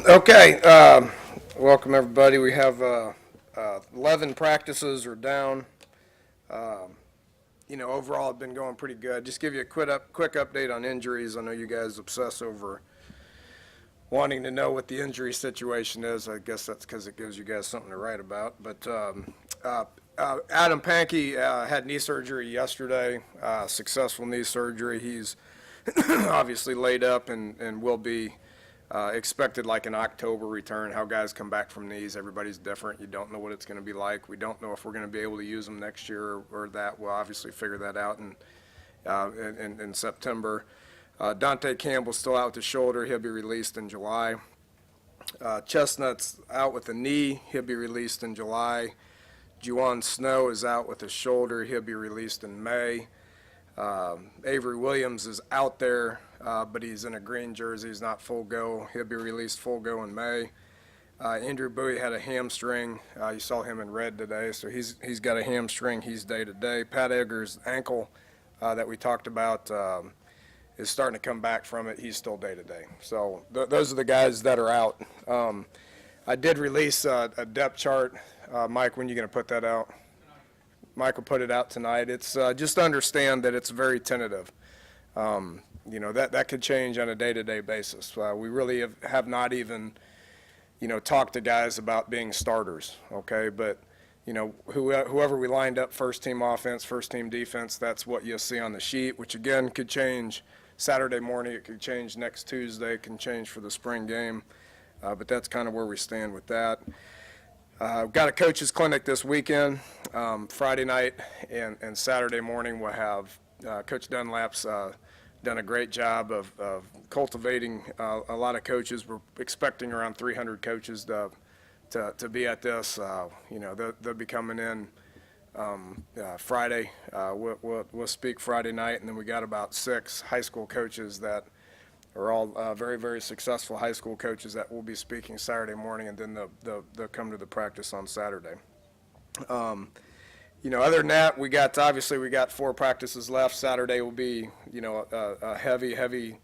Okay, welcome everybody. We have 11 practices are down. Overall, it's been going pretty good. Just give you a quick update on injuries. I know you guys obsess over wanting to know what the injury situation is. I guess that's because it gives you guys something to write about. But Adam Pankey had knee surgery yesterday, successful knee surgery. He's obviously laid up and will be expected like an October return. How guys come back from knees, everybody's different. You don't know what it's going to be like. We don't know if we're going to be able to use them next year or that. We'll obviously figure that out in September. Dante Campbell's still out with the shoulder. He'll be released in July. Chestnut's out with the knee. He'll be released in July. Juwan Snow is out with his shoulder. He'll be released in May. Avery Williams is out there, but he's in a green jersey. He's not full go. He'll be released full go in May. Andrew Bowie had a hamstring. You saw him in red today, so he's got a hamstring. He's day-to-day. Pat Egger's ankle that we talked about is starting to come back from it. He's still day-to-day. So those are the guys that are out. I did release a depth chart. Mike, when are you going to put that out? Mike will put it out tonight. It's just to understand that it's very tentative. That could change on a day-to-day basis. We really have not even, talked to guys about being starters, okay? But, whoever we lined up, first-team offense, first-team defense, that's what you'll see on the sheet, which, again, could change Saturday morning. It could change next Tuesday. It can change for the spring game. But that's kind of where we stand with that. We've got a coaches clinic this weekend, Friday night and Saturday morning. We'll have Coach Dunlap's done a great job of cultivating a lot of coaches. We're expecting around 300 coaches to be at this. They'll be coming in Friday. We'll speak Friday night, and then we got about 6 high school coaches that are all very, very successful high school coaches that will be speaking Saturday morning, and then they'll come to the practice on Saturday. Other than that, we got 4 practices left. Saturday will be, a heavy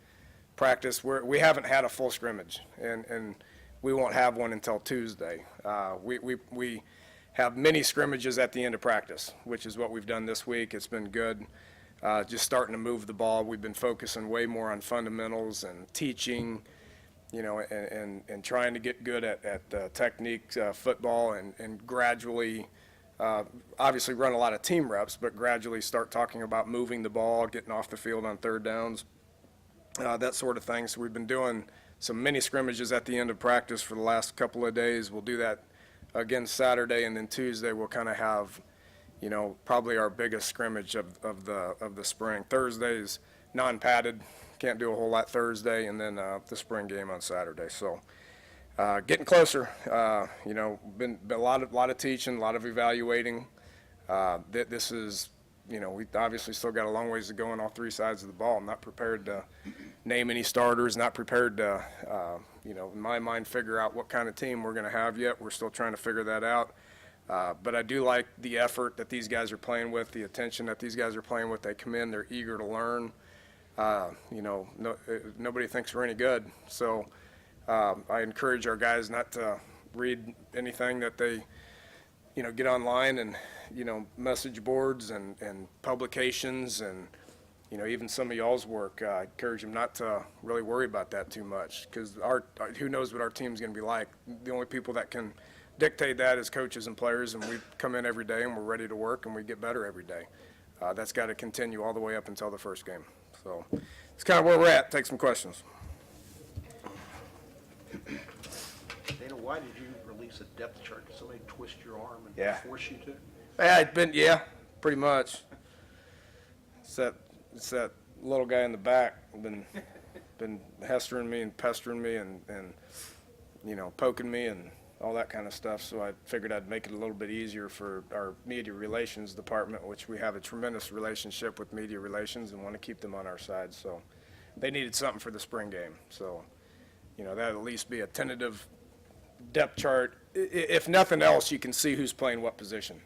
practice. We haven't had a full scrimmage, and we won't have one until Tuesday. We have mini scrimmages at the end of practice, which is what we've done this week. It's been good. Just starting to move the ball. We've been focusing way more on fundamentals and teaching, and trying to get good at technique football and gradually, obviously run a lot of team reps, but gradually start talking about moving the ball, getting off the field on third downs, that sort of thing. So we've been doing some mini scrimmages at the end of practice for the last couple of days. We'll do that again Saturday, and then Tuesday we'll kind of have probably our biggest scrimmage of the spring. Thursday's non-padded, can't do a whole lot Thursday, and then the spring game on Saturday. So getting closer. Been a lot of teaching, a lot of evaluating. This is, we obviously still got a long ways to go on all 3 sides of the ball. I'm not prepared to name any starters. Not prepared to, in my mind, figure out what kind of team we're going to have yet. We're still trying to figure that out. But I do like the effort that these guys are playing with, the attention that these guys are playing with. They come in, they're eager to learn. Nobody thinks we're any good. So I encourage our guys not to read anything that they, get online and, message boards and publications and, even some of y'all's work. I encourage them not to really worry about that too much, because who knows what our team's going to be like. The only people that can dictate that as coaches and players, and we come in every day and we're ready to work and we get better every day. That's got to continue all the way up until the first game. So it's kind of where we're at. Take some questions. Dana, why did you release a depth chart? Did somebody twist your arm and force you to? Pretty much. It's that little guy in the back been pestering me and poking me and all that kind of stuff. So I figured I'd make it a little bit easier for our media relations department, which we have a tremendous relationship with media relations and want to keep them on our side. So they needed something for the spring game. So, that'd at least be a tentative depth chart. If nothing else, you can see who's playing what position.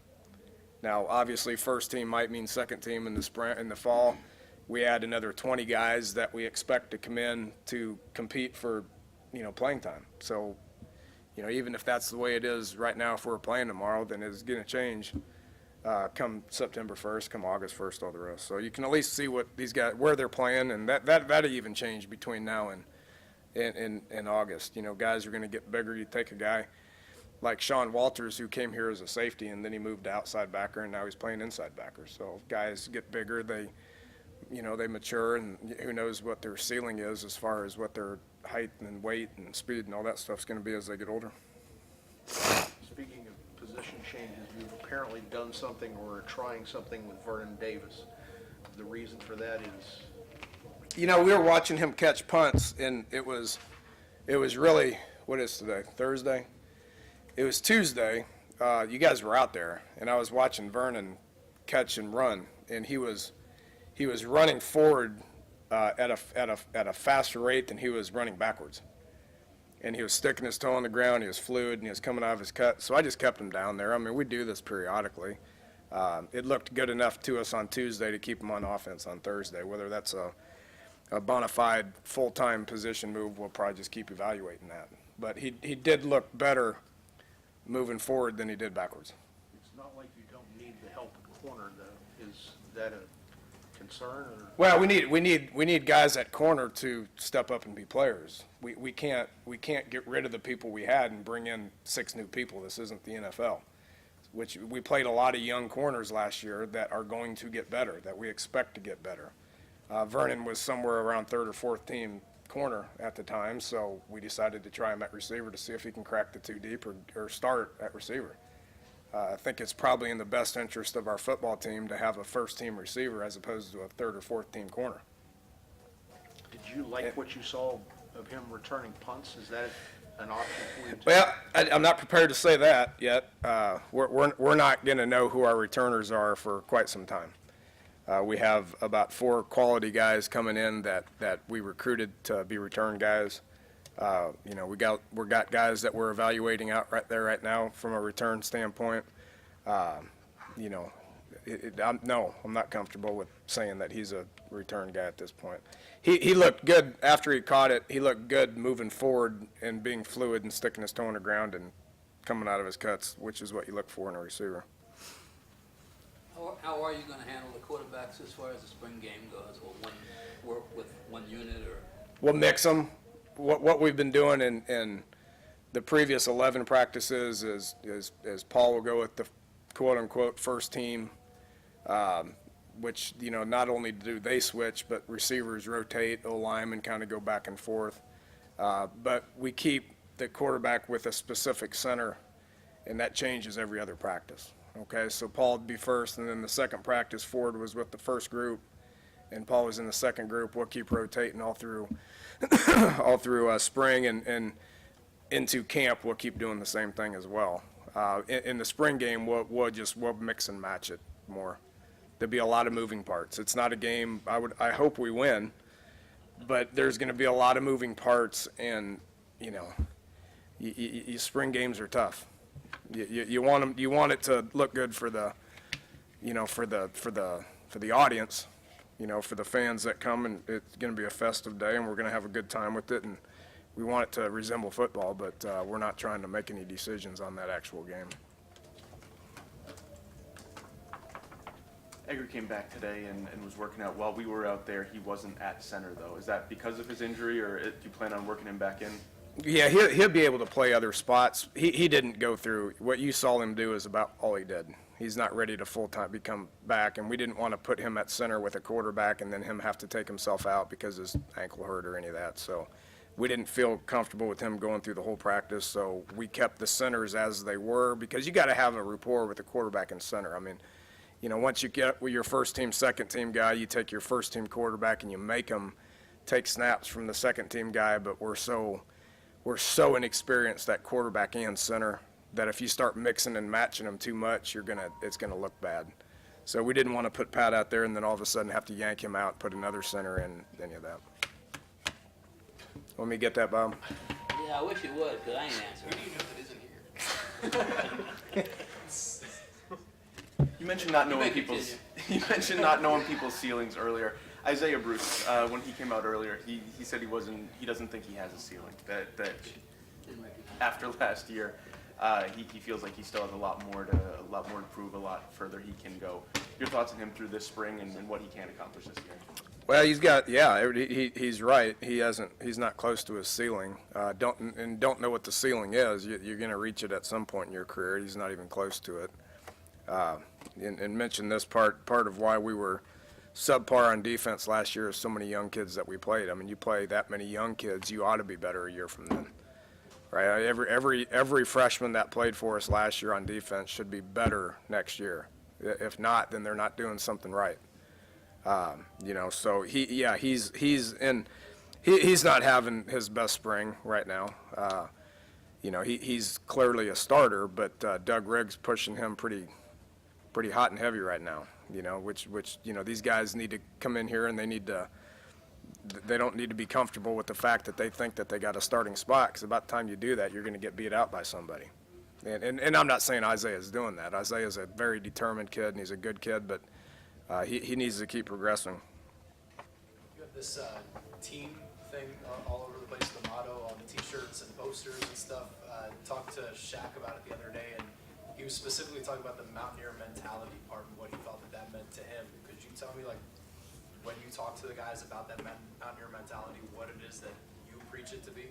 Now, obviously, first team might mean second team in the fall. we add another 20 guys that we expect to come in to compete for, playing time. So, even if that's the way it is right now, if we're playing tomorrow, then it's going to change come September 1st, come August 1st, all the rest. So you can at least see what these guys, where they're playing, and that'll even change between now and August. Guys are going to get bigger. You take a guy like Sean Walters, who came here as a safety, and then he moved to outside backer, and now he's playing inside backer. So guys get bigger, they mature, and who knows what their ceiling is as far as what their height and weight and speed and all that stuff's going to be as they get older. Speaking of position changes, you've apparently done something or are trying something with Vernon Davis. The reason for that is? We were watching him catch punts, and it was really, what is today, Thursday? It was Tuesday. You guys were out there, and I was watching Vernon catch and run, and he was running forward at a faster rate than he was running backwards. And he was sticking his toe on the ground, he was fluid, and he was coming out of his cut. So I just kept him down there. I mean, we do this periodically. It looked good enough to us on Tuesday to keep him on offense on Thursday. Whether that's a bona fide full-time position move, we'll probably just keep evaluating that. But he did look better moving forward than he did backwards. It's not like you don't need the help at corner, though. Is that a concern? Or? Well, we need guys at corner to step up and be players. We can't get rid of the people we had and bring in 6 new people. This isn't the NFL. Which we played a lot of young corners last year that are going to get better, that we expect to get better. Vernon was somewhere around 3rd or 4th team corner at the time, so we decided to try him at receiver to see if he can crack the 2 deep or start at receiver. I think it's probably in the best interest of our football team to have a first-team receiver as opposed to a 3rd or 4th team corner. Did you like what you saw of him returning punts? Is that an option for you? Well, I'm not prepared to say that yet. We're not going to know who our returners are for quite some time. We have about 4 quality guys coming in that we recruited to be return guys. We got guys that we're evaluating out right there right now from a return standpoint. I'm not comfortable with saying that he's a return guy at this point. He looked good after he caught it. He looked good moving forward and being fluid and sticking his toe on the ground and coming out of his cuts, which is what you look for in a receiver. How are you going to handle the quarterbacks as far as the spring game goes? Will one work with one unit or? We'll mix them. What we've been doing in the previous 11 practices is Paul will go with the quote-unquote first team, which, not only do they switch, but receivers rotate, O-linemen kind of go back and forth. But we keep the quarterback with a specific center, and that changes every other practice. Okay, so Paul would be first, and then the second practice, Ford was with the first group, and Paul was in the second group. We'll keep rotating all through spring and into camp. We'll keep doing the same thing as well. In the spring game, we'll mix and match it more. There'll be a lot of moving parts. It's not a game. I hope we win, but there's going to be a lot of moving parts, and spring games are tough. You want them. You want it to look good for the audience, for the fans that come, and it's going to be a festive day, and we're going to have a good time with it, and we want it to resemble football, but we're not trying to make any decisions on that actual game. Edgar came back today and was working out. While we were out there, he wasn't at center, though. Is that because of his injury, or do you plan on working him back in? Yeah, he'll be able to play other spots. He didn't go through. What you saw him do is about all he did. He's not ready to full-time become back, and we didn't want to put him at center with a quarterback and then him have to take himself out because his ankle hurt or any of that. So we didn't feel comfortable with him going through the whole practice, so we kept the centers as they were because you got to have a rapport with the quarterback and center. I mean, once you get with your first-team, second-team guy, you take your first-team quarterback and you make him take snaps from the second-team guy, but we're so inexperienced at quarterback and center that if you start mixing and matching them too much, it's gonna look bad. So we didn't want to put Pat out there and then all of a sudden have to yank him out, put another center in, any of that. Want me to get that, Bob? Yeah, I wish you would, because I ain't answering. You mentioned not knowing people's ceilings earlier. Isaiah Bruce, when he came out earlier, he said he doesn't think he has a ceiling. That Didn't recognize. after last year, he feels like he still has a lot more to prove, a lot further he can go. Your thoughts on him through this spring and what he can accomplish this year? Well, he's right. He's not close to his ceiling. Don't know what the ceiling is. You're going to reach it at some point in your career. He's not even close to it. And mention this part of why we were subpar on defense last year is so many young kids that we played. I mean, you play that many young kids, you ought to be better a year from then. Right? Every freshman that played for us last year on defense should be better next year. If not, then they're not doing something right. So he's not having his best spring right now. He's clearly a starter, but Doug Riggs pushing him pretty hot and heavy right now. Which these guys need to come in here and they don't need to be comfortable with the fact that they think that they got a starting spot, because about the time you do that, you're going to get beat out by somebody. And I'm not saying Isaiah's doing that. Isaiah's a very determined kid, and he's a good kid, but he needs to keep progressing. You have this team thing all over the place, the motto on the T-shirts and posters and stuff. Talked to Shaq about it the other day, and he was specifically talking about the Mountaineer mentality part and what he felt that meant to him. Could you tell me, like, when you talk to the guys about that Mountaineer mentality, what it is that you preach it to be?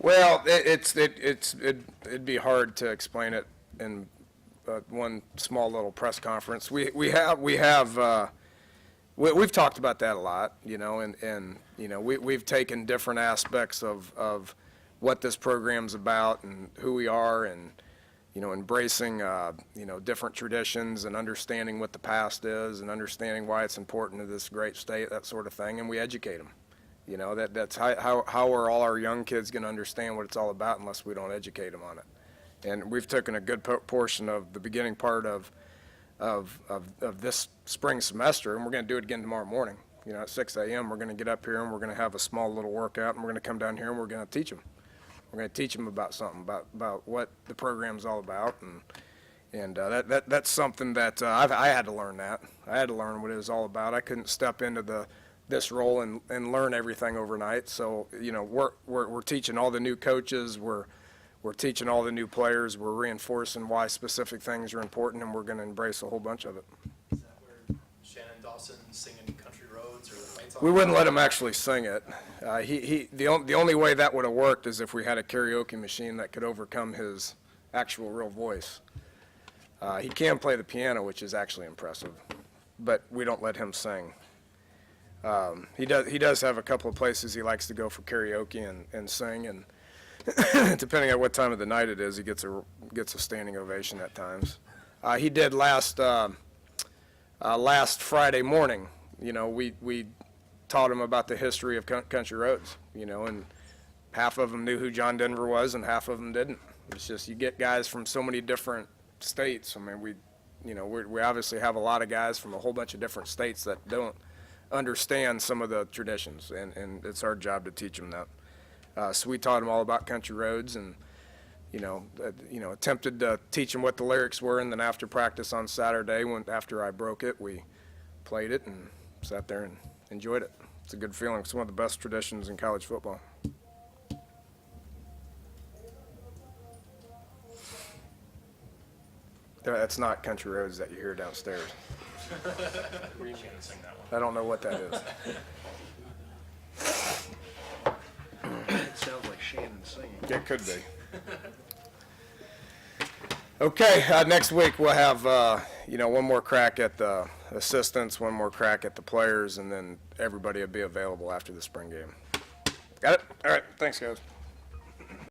Well, it'd be hard to explain it in one small little press conference. We've talked about that a lot, and we've taken different aspects of what this program's about and who we are, and embracing different traditions and understanding what the past is and understanding why it's important to this great state, that sort of thing, and we educate them. That's how are all our young kids going to understand what it's all about unless we don't educate them on it. And we've taken a good portion of the beginning part of this spring semester, and we're going to do it again tomorrow morning. At 6 a.m. we're going to get up here and we're going to have a small little workout, and we're going to come down here and we're going to teach them. We're going to teach them about something, about what the program's all about, and that's something that I had to learn that. I had to learn what it was all about. I couldn't step into this role and learn everything overnight. So we're teaching all the new coaches. We're teaching all the new players. We're reinforcing why specific things are important, and we're going to embrace a whole bunch of it. Is that where Shannon Dawson singing Country Roads or the Lights On? We wouldn't let him actually sing it. The only way that would have worked is if we had a karaoke machine that could overcome his actual real voice. He can play the piano, which is actually impressive, but we don't let him sing. He does have a couple of places he likes to go for karaoke and sing, and depending on what time of the night it is, he gets a standing ovation at times. He did last Friday morning. We taught him about the history of country roads, and half of them knew who John Denver was and half of them didn't. It's just you get guys from so many different states. I mean, we obviously have a lot of guys from a whole bunch of different states that don't understand some of the traditions, and it's our job to teach them that. So we taught them all about country roads, and attempted to teach them what the lyrics were, and then after practice on Saturday, after I broke it, we played it and sat there and enjoyed it. It's a good feeling. It's one of the best traditions in college football. That's not country roads that you hear downstairs. I don't know what that is. It sounds like Shannon singing. It could be. Okay, next week we'll have, one more crack at the assistants, one more crack at the players, and then everybody will be available after the spring game. Got it? All right, thanks, guys.